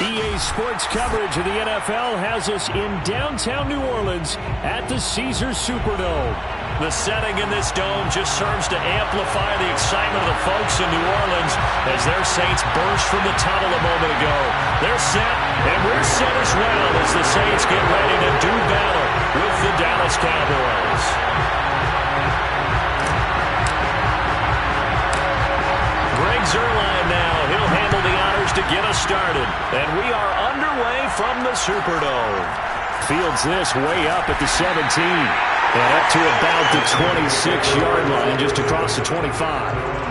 EA Sports coverage of the NFL has us in downtown New Orleans at the Caesars Superdome. The setting in this dome just serves to amplify the excitement of the folks in New Orleans as their Saints burst from the tunnel a moment ago. They're set, and we're set as well as the Saints get ready to do battle with the Dallas Cowboys. Greg Zuerlein now. He'll handle the honors to get us started. And we are underway from the Superdome. Fields this way up at the 17. And up to about the 26-yard line, just across the 25.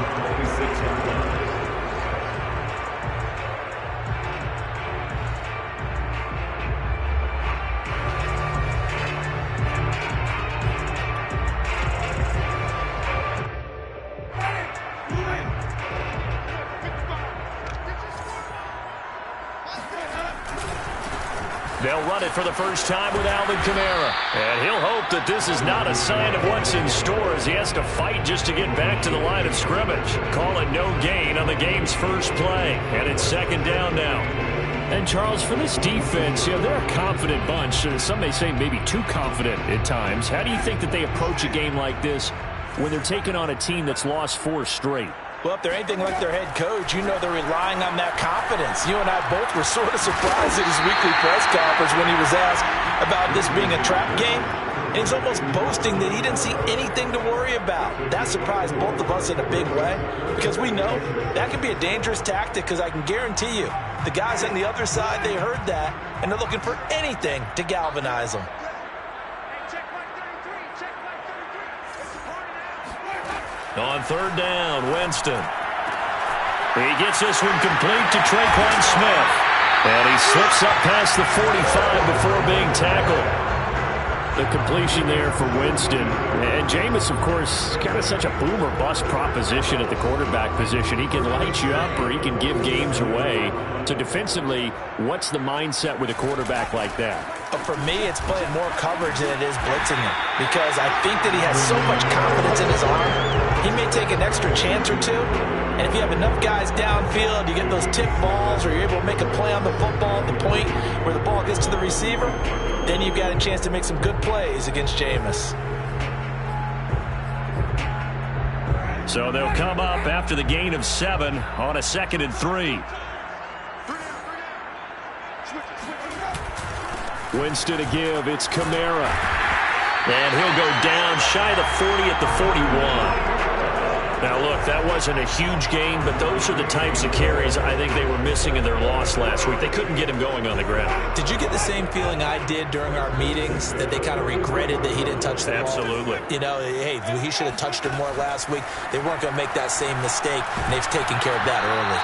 They'll run it for the first time with Alvin Kamara. And he'll hope that this is not a sign of what's in store as he has to fight just to get back to the line of scrimmage. Call it no gain on the game's first play. And it's second down now. And, Charles, for this defense, they're a confident bunch. Some may say maybe too confident at times. How do you think that they approach a game like this when they're taking on a team that's lost 4 straight? Well, if they're anything like their head coach, you know they're relying on that confidence. You and I both were sort of surprised at his weekly press conference when he was asked about this being a trap game. And he's almost boasting that he didn't see anything to worry about. That surprised both of us in a big way because we know that can be a dangerous tactic because I can guarantee you the guys on the other side, they heard that, and they're looking for anything to galvanize them. On third down, Winston. He gets this one complete to Traquan Smith. And he slips up past the 45 before being tackled. The completion there for Winston. And Jameis, of course, kind of such a boom or bust proposition at the quarterback position. He can light you up or he can give games away. So defensively, what's the mindset with a quarterback like that? For me, it's playing more coverage than it is blitzing him because I think that he has so much confidence in his arm. He may take an extra chance or two, and if you have enough guys downfield, you get those tip balls or you're able to make a play on the football at the point where the ball gets to the receiver, then you've got a chance to make some good plays against Jameis. So they'll come up after the gain of 7 on a 2nd and 3. Winston to give. It's Kamara. And he'll go down shy of the 40 at the 41. Now, look, that wasn't a huge gain, but those are the types of carries I think they were missing in their loss last week. They couldn't get him going on the ground. Did you get the same feeling I did during our meetings, that they kind of regretted that he didn't touch the ball? Absolutely. You know, hey, he should have touched it more last week. They weren't going to make that same mistake, and they've taken care of that early.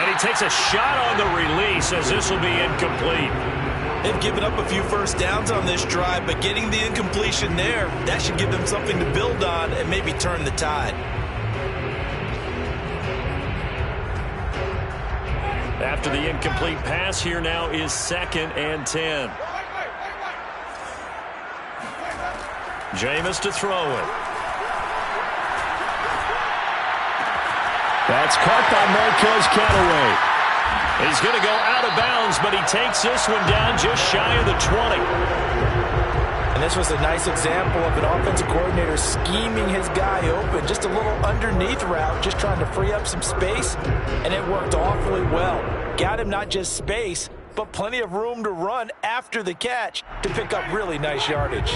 And he takes a shot on the release as this will be incomplete. They've given up a few first downs on this drive, but getting the incompletion there, that should give them something to build on and maybe turn the tide. After the incomplete pass, here now is 2nd and 10. Jameis to throw it. That's caught by Marquez Callaway. He's going to go out of bounds, but he takes this one down just shy of the 20. And this was a nice example of an offensive coordinator scheming his guy open. Just a little underneath route, just trying to free up some space, and it worked awfully well. Got him not just space, but plenty of room to run after the catch to pick up really nice yardage.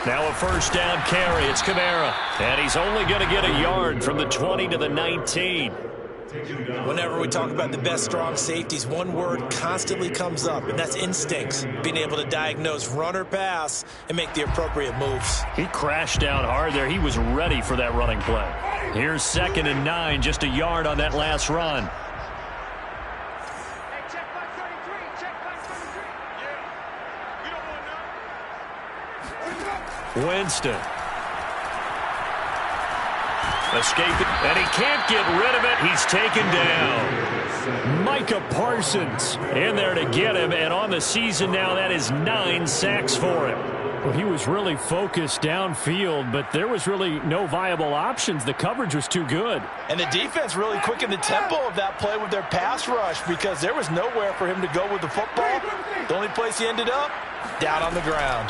Now a first down carry. It's Kamara. And he's only going to get a yard from the 20 to the 19. Whenever we talk about the best strong safeties, one word constantly comes up, and that's instincts. Being able to diagnose run or pass and make the appropriate moves. He crashed down hard there. He was ready for that running play. Here's 2nd and 9, just a yard on that last run. Winston. Escaping, and he can't get rid of it. He's taken down. Micah Parsons in there to get him, and on the season now, that is 9 sacks for him. Well, he was really focused downfield, but there was really no viable options. The coverage was too good. And the defense really quickened the tempo of that play with their pass rush because there was nowhere for him to go with the football. The only place he ended up, down on the ground.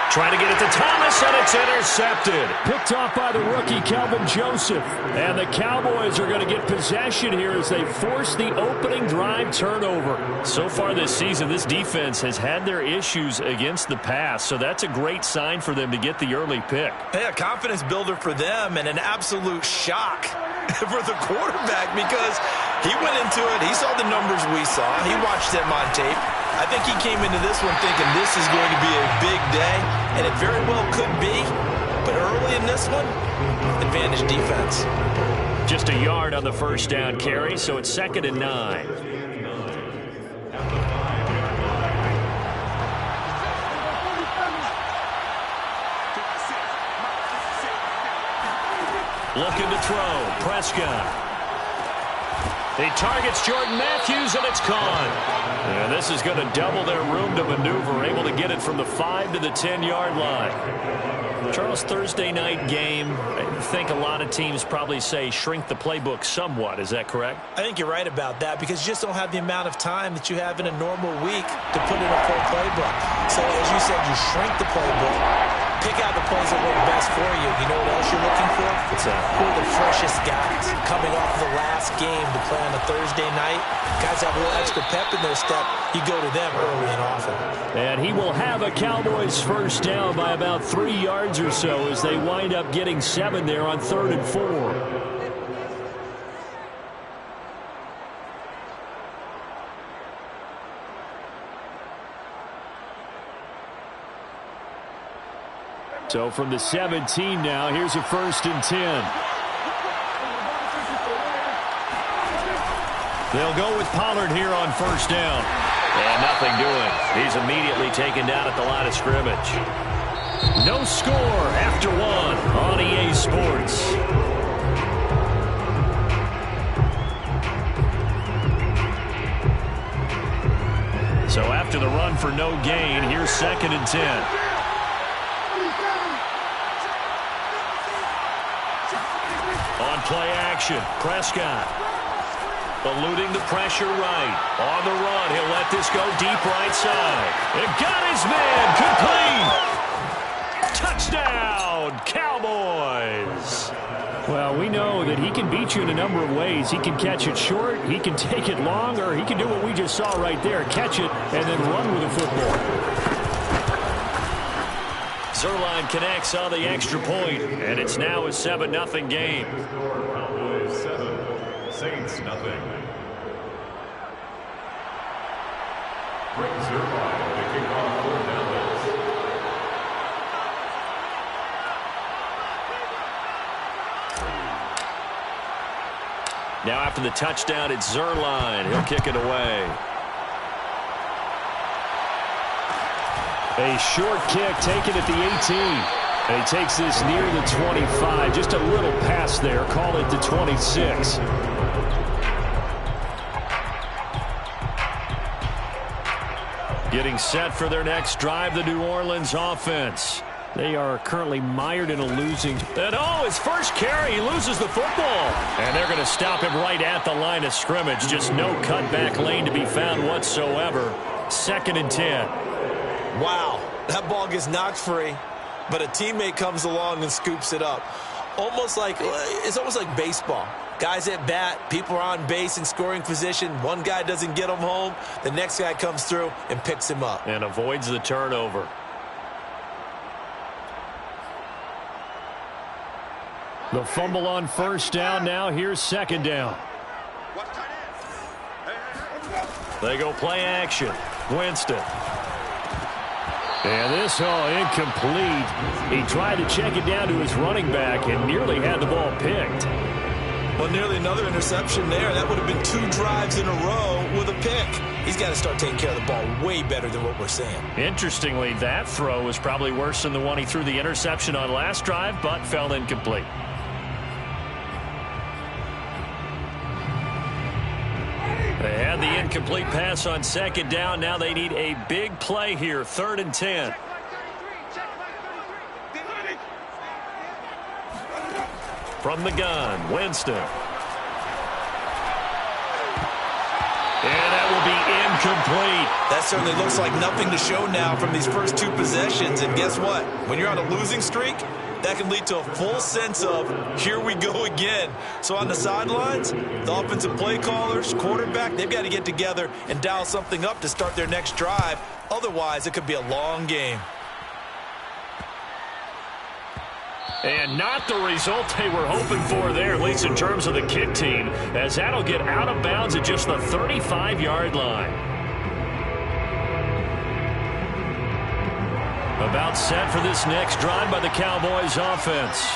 Trying to get it to Thomas, and it's intercepted. Picked off by the rookie, Calvin Joseph. And the Cowboys are going to get possession here as they force the opening drive turnover. So far this season, this defense has had their issues against the pass, so that's a great sign for them to get the early pick. Yeah, confidence builder for them and an absolute shock for the quarterback because he went into it. He saw the numbers we saw. He watched them on tape. I think he came into this one thinking this is going to be a big day, and it very well could be. But early in this one, advantage defense. Just a yard on the first down carry, so it's 2nd and 9. Looking to throw. Prescott. He targets Jordan Matthews, and it's caught. And this is going to double their room to maneuver, able to get it from the 5 to the 10-yard line. Charles, Thursday night game, I think a lot of teams probably say shrink the playbook somewhat. Is that correct? I think you're right about that because you just don't have the amount of time that you have in a normal week to put in a full playbook. So, as you said, you shrink the playbook. Pick out the plays that work best for you. You know what else you're looking for? What's that? Who are the freshest guys coming off of the last game to play on a Thursday night? Guys have a little extra pep in their step. You go to them early and often. And he will have a Cowboys first down by about 3 yards or so as they wind up getting 7 there on 3rd and 4. So from the 17 now, here's a 1st and 10. They'll go with Pollard here on 1st down. And nothing doing. He's immediately taken down at the line of scrimmage. No score after 1 on EA Sports. So after the run for no gain, here's 2nd and 10. On play action, Prescott. Eluding the pressure right. On the run, he'll let this go deep right side. And got his man, complete. Touchdown, Cowboys. Well, we know that he can beat you in a number of ways. He can catch it short, he can take it long, or he can do what we just saw right there, catch it and then run with the football. Zerline connects on the extra point, and it's now a 7-0 game. Cowboys 7, Saints nothing. Brent Zerline picking off for Dallas. Now after the touchdown, it's Zerline. He'll kick it away. A short kick taken at the 18. And he takes this near the 25. Just a little pass there. Call it the 26. Getting set for their next drive, the New Orleans offense. They are currently mired in a losing. And his first carry, he loses the football. And they're going to stop him right at the line of scrimmage. Just no cutback lane to be found whatsoever. 2nd and 10. Wow, that ball gets knocked free, but a teammate comes along and scoops it up. It's almost like baseball. Guys at bat, people are on base in scoring position. One guy doesn't get him home. The next guy comes through and picks him up. And avoids the turnover. The fumble on 1st down now. Here's 2nd down. They go play action. Winston. And this, incomplete. He tried to check it down to his running back and nearly had the ball picked. Well, nearly another interception there. That would have been 2 drives in a row with a pick. He's got to start taking care of the ball way better than what we're seeing. Interestingly, that throw was probably worse than the one he threw the interception on last drive, but fell incomplete. They had the incomplete pass on second down. Now they need a big play here, 3rd and 10. From the gun, Winston. And that will be incomplete. That certainly looks like nothing to show now from these first 2 possessions. And guess what? When you're on a losing streak, that can lead to a full sense of, here we go again. So on the sidelines, the offensive play callers, quarterback, they've got to get together and dial something up to start their next drive. Otherwise, it could be a long game. And not the result they were hoping for there, at least in terms of the kick team, as that'll get out of bounds at just the 35-yard line. About set for this next drive by the Cowboys offense.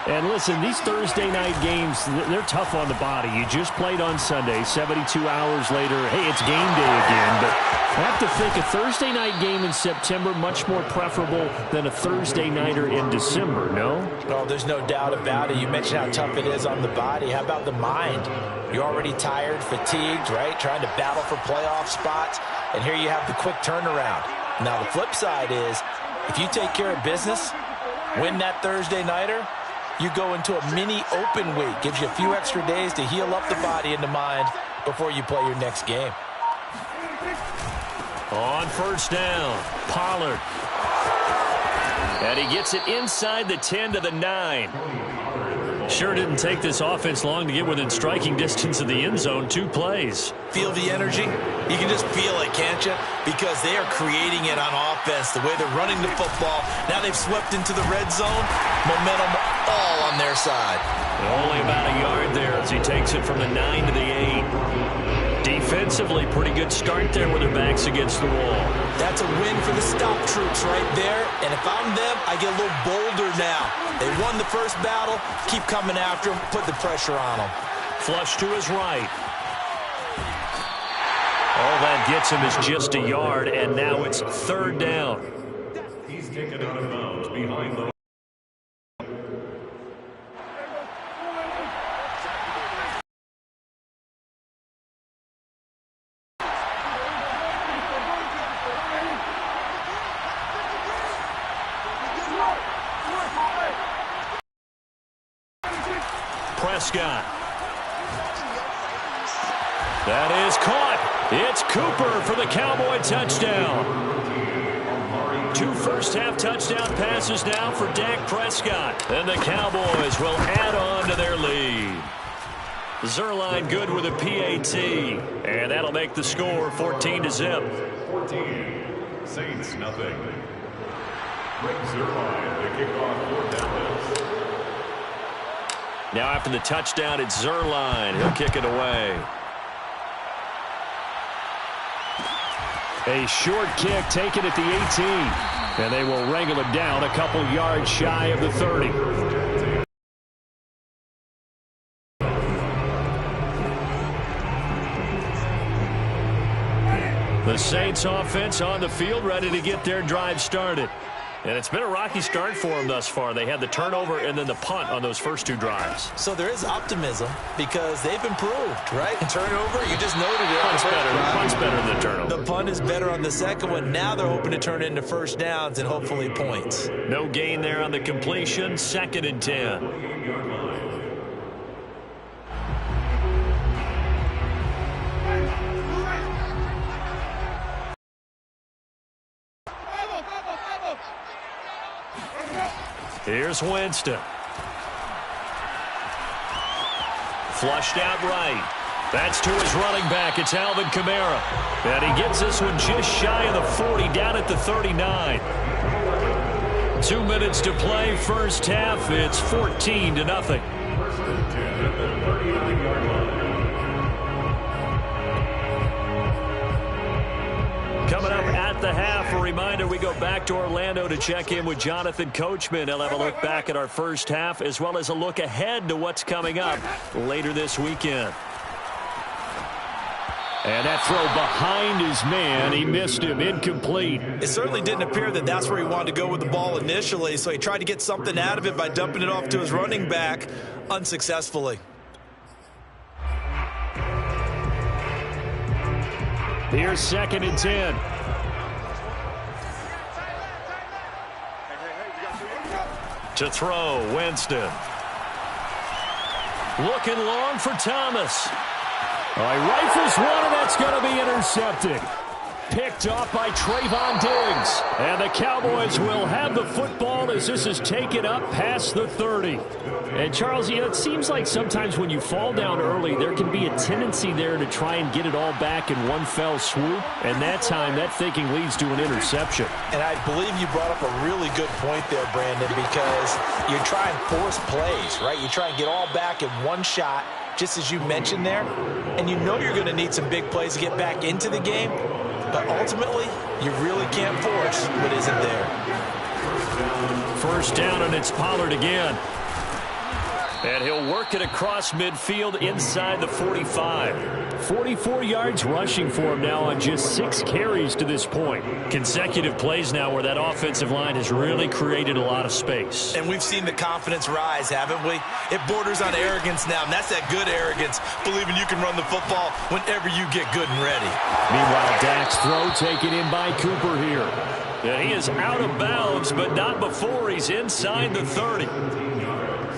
And listen, these Thursday night games, they're tough on the body. You just played on Sunday, 72 hours later, hey, it's game day again. But I have to think a Thursday night game in September much more preferable than a Thursday nighter in December, no? Oh, there's no doubt about it. You mentioned how tough it is on the body. How about the mind? You're already tired, fatigued, right? Trying to battle for playoff spots. And here you have the quick turnaround. Now, the flip side is, if you take care of business, win that Thursday nighter, you go into a mini open week. Gives you a few extra days to heal up the body and the mind before you play your next game. On 1st down, Pollard. And he gets it inside the 10 to the 9. Sure didn't take this offense long to get within striking distance of the end zone. 2 plays. Feel the energy? You can just feel it, can't you? Because they are creating it on offense, the way they're running the football. Now they've swept into the red zone. Momentum all on their side. Only about a yard there as he takes it from the 9 to the 8. Defensively, pretty good start there with their backs against the wall. That's a win for the stop troops right there. And if I'm them, I get a little bolder now. They won the first battle. Keep coming after them. Put the pressure on them. Flush to his right. All that gets him is just a yard, and now it's 3rd down. He's taken out of bounds behind the Prescott. That is caught. It's Cooper for the Cowboy touchdown. 2 first-half touchdown passes now for Dak Prescott. And the Cowboys will add on to their lead. Zerline good with a PAT. And that'll make the score 14-0. 14. Saints nothing. Greg Zerline, the kickoff for Dallas. Now after the touchdown, it's Zerline. He'll kick it away. A short kick taken at the 18. And they will wrangle it down a couple yards shy of the 30. The Saints offense on the field ready to get their drive started. And it's been a rocky start for them thus far. They had the turnover and then the punt on those first 2 drives. So there is optimism because they've improved, right? Turnover, you just noted it. Punt's better than the turnover. The punt is better on the second one. Now they're hoping to turn it into first downs and hopefully points. No gain there on the completion. 2nd and 10. Here's Winston. Flushed out right. That's to his running back. It's Alvin Kamara. And he gets this one just shy of the 40, down at the 39. 2 minutes to play, first half. It's 14-0. Coming up at the half, a reminder, we go back to Orlando to check in with Jonathan Coachman. He'll have a look back at our first half as well as a look ahead to what's coming up later this weekend. And that throw behind his man, he missed him, incomplete. It certainly didn't appear that that's where he wanted to go with the ball initially, so he tried to get something out of it by dumping it off to his running back unsuccessfully. Here's 2nd and 10. To throw, Winston. Looking long for Thomas. All right, rifles one, and that's going to be intercepted. Picked off by Trayvon Diggs. And the Cowboys will have the football as this is taken up past the 30. And, Charles, you know, it seems like sometimes when you fall down early, there can be a tendency there to try and get it all back in one fell swoop. And that time, that thinking leads to an interception. And I believe you brought up a really good point there, Brandon, because you try and force plays, right? You try and get all back in one shot, just as you mentioned there. And you know you're going to need some big plays to get back into the game. But ultimately, you really can't force what isn't there. First down, and it's Pollard again. And he'll work it across midfield inside the 45. 44 yards rushing for him now on just 6 carries to this point. Consecutive plays now where that offensive line has really created a lot of space. And we've seen the confidence rise, haven't we? It borders on arrogance now, and that's that good arrogance, believing you can run the football whenever you get good and ready. Meanwhile, Dak's throw taken in by Cooper here. Yeah, he is out of bounds, but not before he's inside the 30.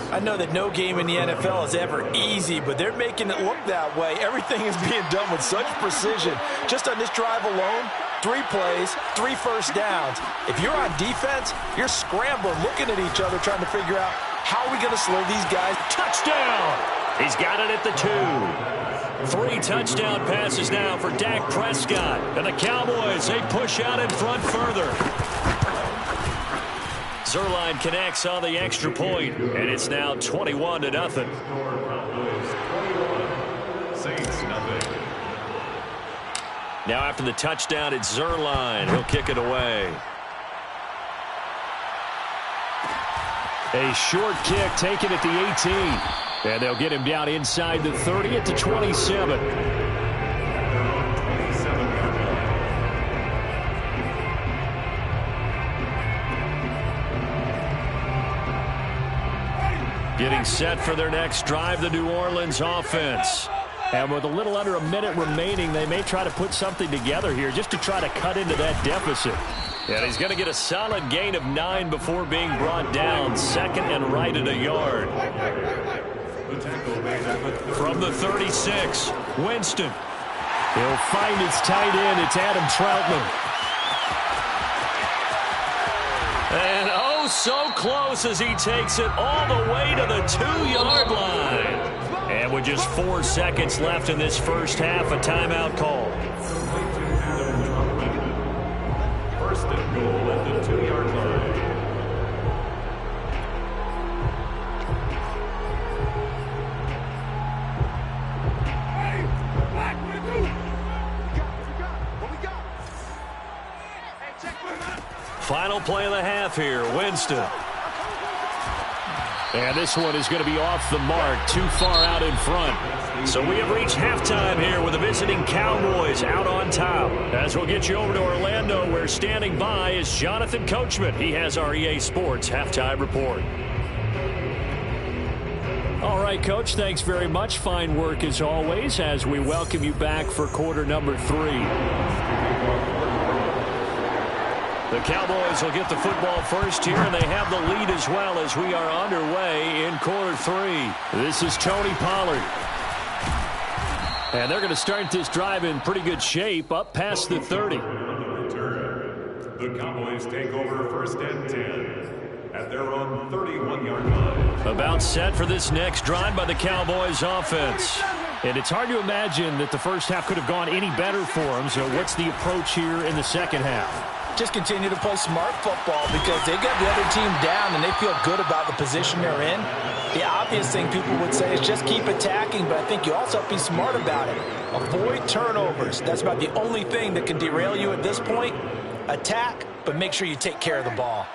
I know that no game in the NFL is ever easy, but they're making it look that way. Everything is being done with such precision. Just on this drive alone, 3 plays, 3 first downs. If you're on defense, you're scrambling, looking at each other, trying to figure out how are we going to slow these guys. Touchdown! He's got it at the 2. 3 touchdown passes now for Dak Prescott. And the Cowboys, they push out in front further. Zerline connects on the extra point, and it's now 21-0. Saints nothing. Now after the touchdown, it's Zerline. He'll kick it away. A short kick taken at the 18. And they'll get him down inside the 30 at the 27. Getting set for their next drive, the New Orleans offense. And with a little under a minute remaining, they may try to put something together here just to try to cut into that deficit. And he's going to get a solid gain of 9 before being brought down. 2nd and right at a yard. From the 36, Winston. He'll find his tight end. It's Adam Troutman. And oh, so close as he takes it all the way to the 2-yard line. And with just 4 seconds left in this first half, a timeout call. First and goal at the 2-yard line. Final play of the half here, Winston. And this one is going to be off the mark, too far out in front. So we have reached halftime here with the visiting Cowboys out on top. As we'll get you over to Orlando, where standing by is Jonathan Coachman. He has our EA Sports halftime report. All right, Coach, thanks very much. Fine work as always as we welcome you back for quarter number 3. The Cowboys will get the football first here, and they have the lead as well as we are underway in quarter 3. This is Tony Pollard. And they're going to start this drive in pretty good shape up past the 30. The Cowboys take over first and 10 at their own 31-yard line. About set for this next drive by the Cowboys offense. And it's hard to imagine that the first half could have gone any better for them. So what's the approach here in the second half? Just continue to play smart football because they got the other team down and they feel good about the position they're in. The obvious thing people would say is just keep attacking, but I think you also have to be smart about it. Avoid turnovers. That's about the only thing that can derail you at this point. Attack, but make sure you take care of the ball.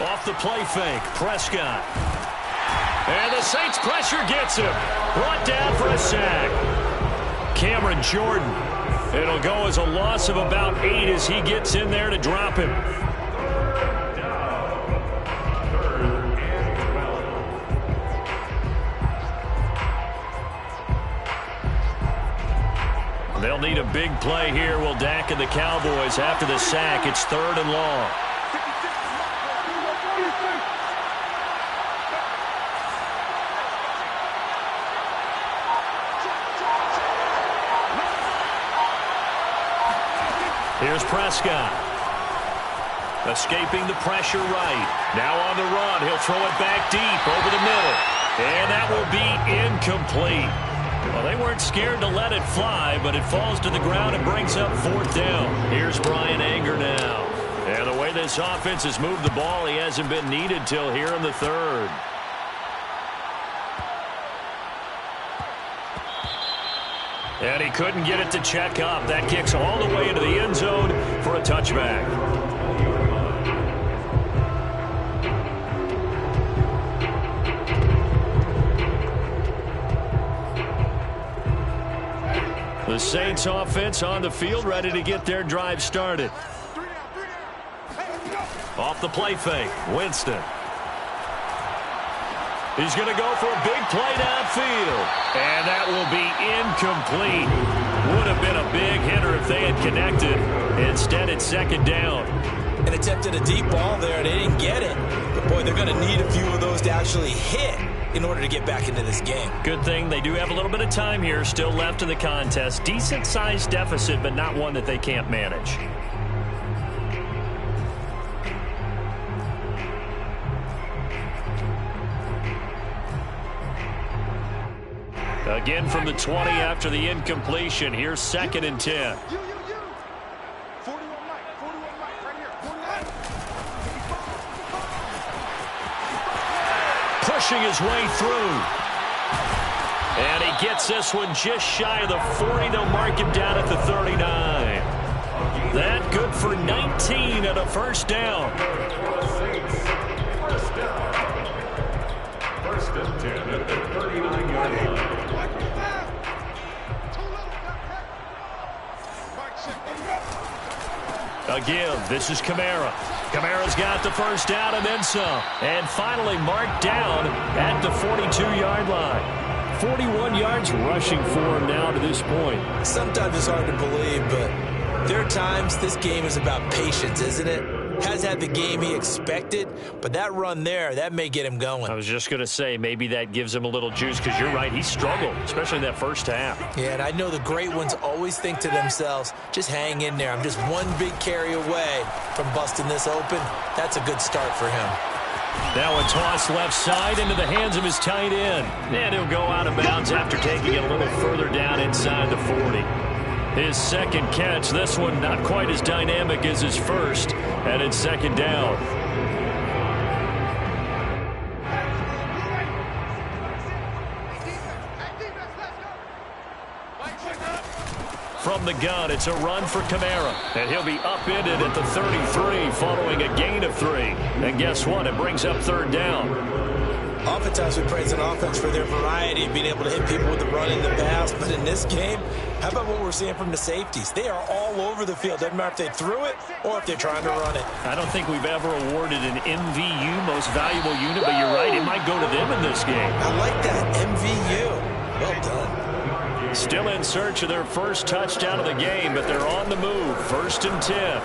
Off the play fake, Prescott. And the Saints pressure gets him. Brought down for a sack. Cameron Jordan. It'll go as a loss of about 8 as he gets in there to drop him. They'll need a big play here. Will Dak and the Cowboys after the sack. It's 3rd and long. Here's Prescott. Escaping the pressure right. Now on the run. He'll throw it back deep over the middle. And that will be incomplete. Well, they weren't scared to let it fly, but it falls to the ground and brings up 4th down. Here's Brian Anger now. And the way this offense has moved the ball, he hasn't been needed till here in the 3rd. And he couldn't get it to check up. That kicks all the way into the end zone for a touchback. The Saints offense on the field, ready to get their drive started. Off the play fake, Winston. He's going to go for a big play downfield. And that will be incomplete. Would have been a big hitter if they had connected. Instead, it's 2nd down. And attempted a deep ball there. They didn't get it. But, boy, they're going to need a few of those to actually hit in order to get back into this game. Good thing they do have a little bit of time here still left in the contest. Decent-sized deficit, but not one that they can't manage. Again from the 20 after the incompletion. Here's 2nd and 10. Pushing his way through. And he gets this one just shy of the 40. They'll mark him down at the 39. That good for 19 and a 1st down. 1st and 10 at the 39-yard line. Again, this is Kamara. Kamara's got the 1st down and then some. And finally marked down at the 42-yard line. 41 yards rushing for him now to this point. Sometimes it's hard to believe, but there are times this game is about patience, isn't it? Has had the game he expected, but that run there, that may get him going. I was just going to say, maybe that gives him a little juice, because you're right, he struggled, especially in that 1st half. Yeah, and I know the great ones always think to themselves, just hang in there. I'm just one big carry away from busting this open. That's a good start for him. Now a toss left side into the hands of his tight end. And he'll go out of bounds after taking it a little further down inside the 40. His 2nd catch, this one not quite as dynamic as his 1st, and it's 2nd down. From the gun, it's a run for Kamara, and he'll be upended at the 33 following a gain of 3. And guess what? It brings up 3rd down. Oftentimes we praise an offense for their variety of being able to hit people with the run and the pass, but in this game, how about what we're seeing from the safeties? They are all over the field. Doesn't matter if they threw it or if they're trying to run it. I don't think we've ever awarded an MVU, most valuable unit, but you're right, it might go to them in this game. I like that, MVU. Well done. Still in search of their 1st touchdown of the game, but they're on the move. 1st and 10.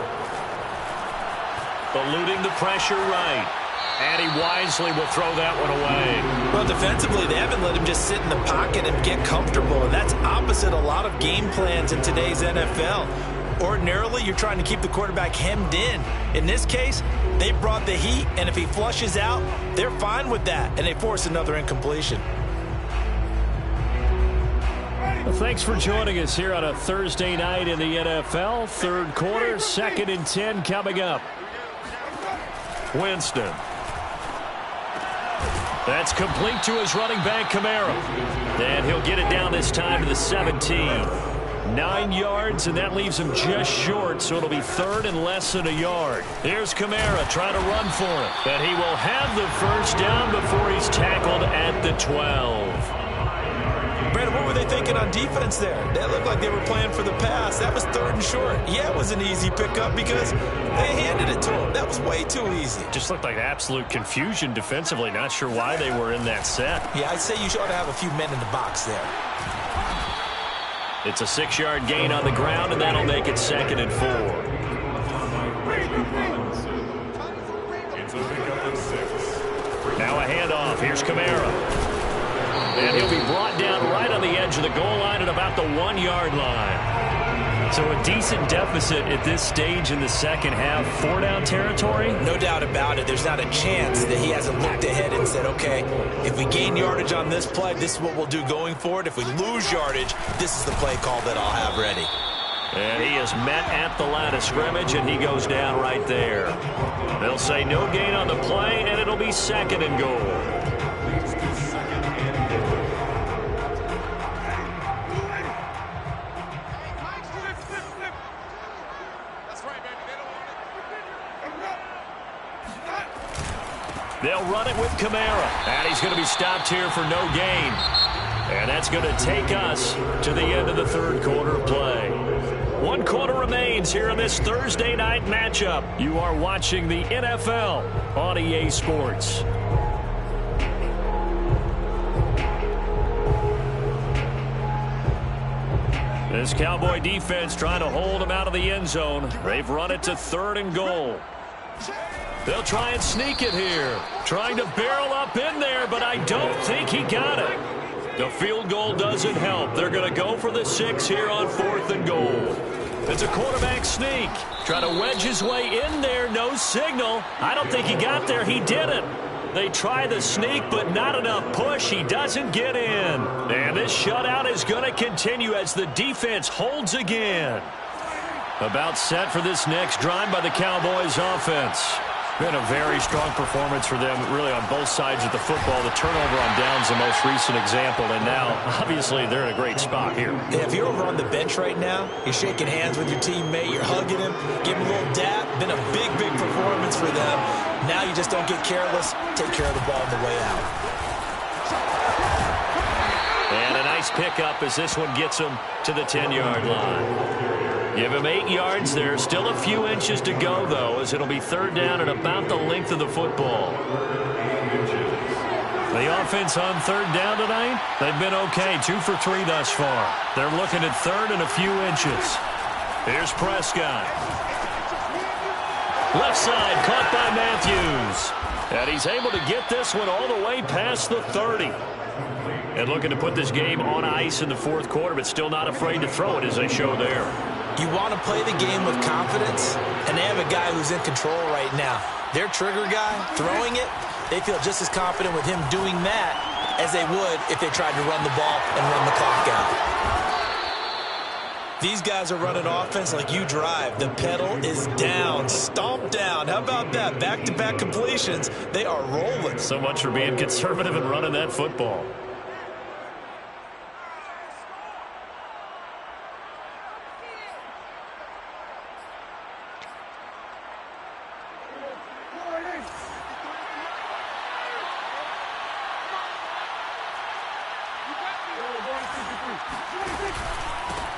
Eluding the pressure right. And he wisely will throw that one away. Well, defensively, they haven't let him just sit in the pocket and get comfortable. And that's opposite a lot of game plans in today's NFL. Ordinarily, you're trying to keep the quarterback hemmed in. In this case, they brought the heat, and if he flushes out, they're fine with that, and they force another incompletion. Well, thanks for joining us here on a Thursday night in the NFL. 3rd quarter, 2nd and 10 coming up. Winston. That's complete to his running back, Kamara. And he'll get it down this time to the 17. 9 yards, and that leaves him just short, so it'll be 3rd and less than a yard. Here's Kamara trying to run for it. But he will have the 1st down before he's tackled at the 12. Brandon, what were they thinking on defense there? That looked like they were playing for the pass. That was 3rd and short. Yeah, it was an easy pickup because they handed it to him. That was way too easy. Just looked like absolute confusion defensively. Not sure why they were in that set. Yeah, I'd say you ought to have a few men in the box there. It's a 6-yard gain on the ground, and that'll make it 2nd and 4. It's a pickup of 6. Now a handoff. Here's Kamara. And he'll be brought down right on the edge of the goal line at about the 1-yard line. So a decent deficit at this stage in the second half. 4-down territory? No doubt about it. There's not a chance that he hasn't looked ahead and said, okay, if we gain yardage on this play, this is what we'll do going forward. If we lose yardage, this is the play call that I'll have ready. And he is met at the line of scrimmage, and he goes down right there. They'll say no gain on the play, and it'll be 2nd and goal. They'll run it with Kamara. And he's going to be stopped here for no gain. And that's going to take us to the end of the third quarter play. 1 quarter remains here in this Thursday night matchup. You are watching the NFL on EA Sports. This Cowboy defense trying to hold him out of the end zone. They've run it to 3rd and goal. They'll try and sneak it here. Trying to barrel up in there, but I don't think he got it. The field goal doesn't help. They're going to go for the 6 here on 4th and goal. It's a quarterback sneak. Trying to wedge his way in there. No signal. I don't think he got there. He didn't. They try the sneak, but not enough push. He doesn't get in. And this shutout is going to continue as the defense holds again. About set for this next drive by the Cowboys offense. Been a very strong performance for them, really, on both sides of the football. The turnover on downs the most recent example, and now, obviously, they're in a great spot here. Yeah, if you're over on the bench right now, you're shaking hands with your teammate, you're hugging him, give him a little dap. Been a big, big performance for them. Now you just don't get careless. Take care of the ball on the way out. And a nice pickup as this one gets him to the 10-yard line. Give him 8 yards there. Still a few inches to go, though, as it'll be 3rd down at about the length of the football. The offense on 3rd down tonight, they've been okay. 2 for 3 thus far. They're looking at 3rd and a few inches. Here's Prescott. Left side, caught by Matthews. And he's able to get this one all the way past the 30. And looking to put this game on ice in the 4th quarter, but still not afraid to throw it as they show there. You want to play the game with confidence, and they have a guy who's in control right now. Their trigger guy, throwing it, they feel just as confident with him doing that as they would if they tried to run the ball and run the clock out. These guys are running offense like you drive. The pedal is down, stomp down. How about that? Back-to-back completions. They are rolling. So much for being conservative and running that football.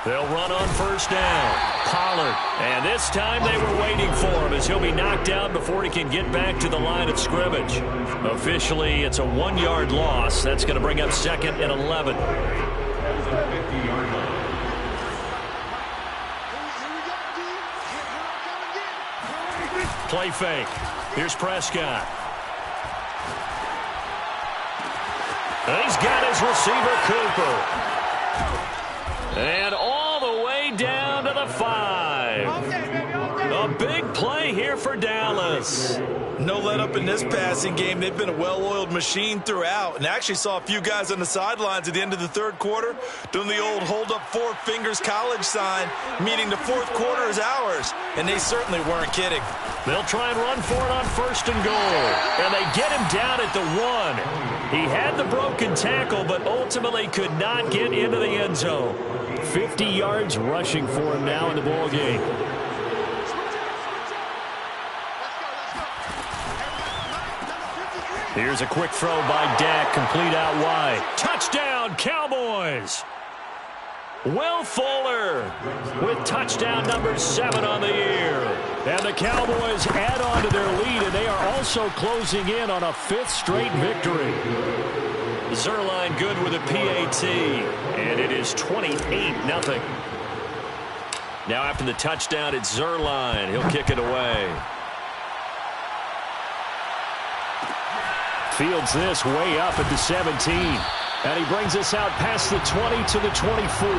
They'll run on 1st down. Pollard. And this time they were waiting for him as he'll be knocked down before he can get back to the line of scrimmage. Officially, it's a 1-yard loss. That's going to bring up 2nd and 11. Play fake. Here's Prescott. And he's got his receiver, Cooper. And all the way down to the 5. A big play here for Dallas. No let up in this passing game. They've been a well-oiled machine throughout. And actually saw a few guys on the sidelines at the end of the 3rd quarter doing the old hold up 4 fingers college sign, meaning the 4th quarter is ours. And they certainly weren't kidding. They'll try and run for it on 1st and goal. And they get him down at the 1. He had the broken tackle, but ultimately could not get into the end zone. 50 yards rushing for him now in the ball game. Here's a quick throw by Dak, complete out wide. Touchdown, Cowboys! Will Fuller with touchdown number 7 on the year. And the Cowboys add on to their lead, and they are also closing in on a 5th straight victory. Zerline good with a PAT. And it is 28-0. Now after the touchdown, it's Zuerlein. He'll kick it away. Fields this way up at the 17. And he brings us out past the 20 to the 24.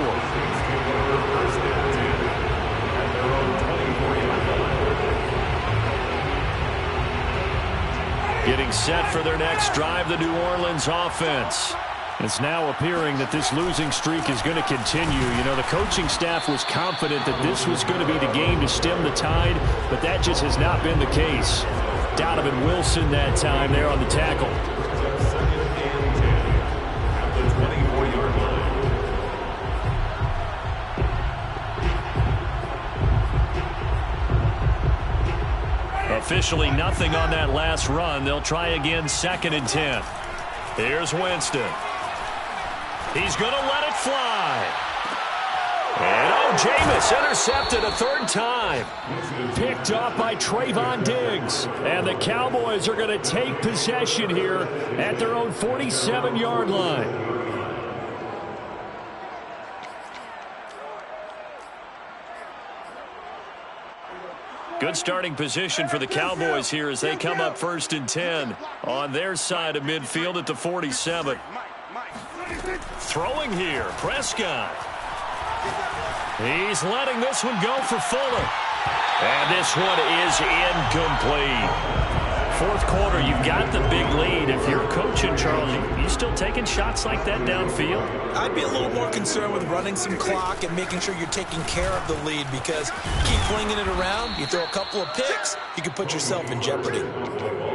Getting set for their next drive, the New Orleans offense. It's now appearing that this losing streak is going to continue. You know, the coaching staff was confident that this was going to be the game to stem the tide, but that just has not been the case. Donovan Wilson that time there on the tackle. Officially nothing on that last run. They'll try again, 2nd and 10. Here's Winston. He's going to let it fly. And Jameis intercepted a 3rd time. Picked up by Trayvon Diggs. And the Cowboys are going to take possession here at their own 47-yard line. Good starting position for the Cowboys here as they come up 1st and 10 on their side of midfield at the 47. Throwing here, Prescott. He's letting this one go for Fuller. And this one is incomplete. 4th quarter, you've got the big lead. If you're coaching, Charles, you still taking shots like that downfield? I'd be a little more concerned with running some clock and making sure you're taking care of the lead, because keep flinging it around, you throw a couple of picks, you can put yourself in jeopardy.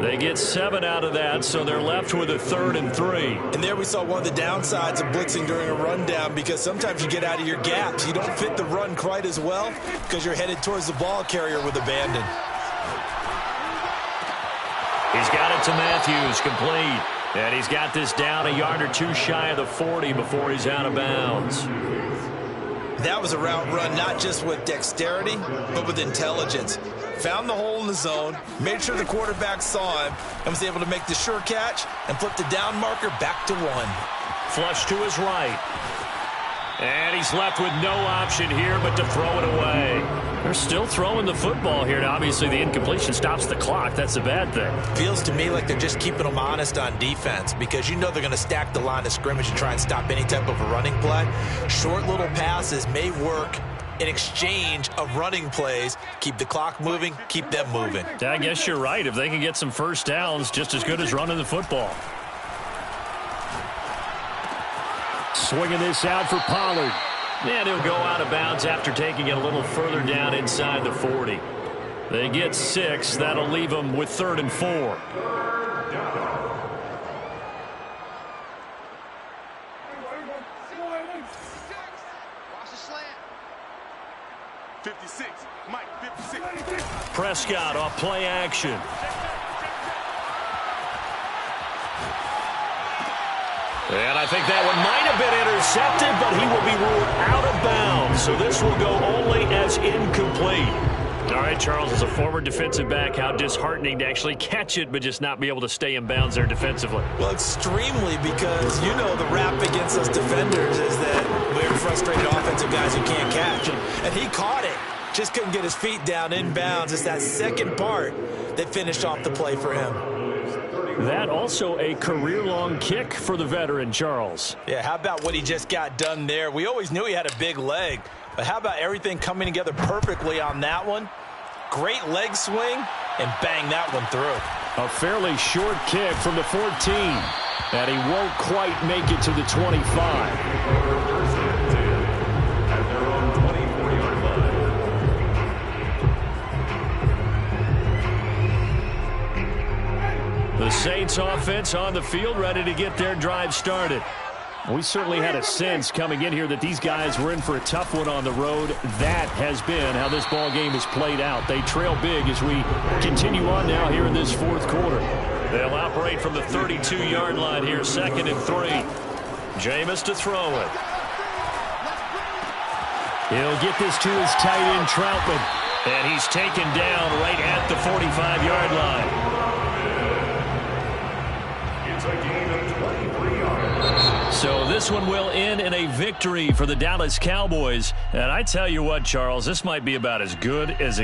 They get 7 out of that, so they're left with a 3rd and 3. And there we saw one of the downsides of blitzing during a rundown, because sometimes you get out of your gaps. You don't fit the run quite as well because you're headed towards the ball carrier with abandon. He's got it to Matthews, complete. And he's got this down a yard or two shy of the 40 before he's out of bounds. That was a route run not just with dexterity, but with intelligence. Found the hole in the zone, made sure the quarterback saw him, and was able to make the sure catch and flip the down marker back to 1. Flush to his right. And he's left with no option here but to throw it away. They're still throwing the football here. Now, obviously, the incompletion stops the clock. That's a bad thing. Feels to me like they're just keeping them honest on defense, because you know they're going to stack the line of scrimmage and try and stop any type of a running play. Short little passes may work in exchange of running plays. Keep the clock moving, keep them moving. I guess you're right. If they can get some first downs, just as good as running the football. Swinging this out for Pollard. And he'll go out of bounds after taking it a little further down inside the 40. They get 6. That'll leave them with 3rd and 4. Watch the slant. 56. Mike, 56. Prescott off play action. And I think that one might have been intercepted, but he will be ruled out of bounds. So this will go only as incomplete. All right, Charles, as a former defensive back, how disheartening to actually catch it, but just not be able to stay in bounds there defensively. Well, extremely, because you know the rap against us defenders is that we're frustrated offensive guys who can't catch. And he caught it. Just couldn't get his feet down in bounds. It's that second part that finished off the play for him. That also a career-long kick for the veteran, Charles. Yeah, how about what he just got done there? We always knew he had a big leg, but how about everything coming together perfectly on that one? Great leg swing, and bang that one through. A fairly short kick from the 14, and he won't quite make it to the 25. The Saints offense on the field, ready to get their drive started. We certainly had a sense coming in here that these guys were in for a tough one on the road. That has been how this ball game has played out. They trail big as we continue on now here in this 4th quarter. They'll operate from the 32-yard line here, 2nd and 3. Jameis to throw it. He'll get this to his tight end, Troutman. And he's taken down right at the 45-yard line. It's a gain of 23 yards. So this one will end in a victory for the Dallas Cowboys. And I tell you what, Charles, this might be about as good as it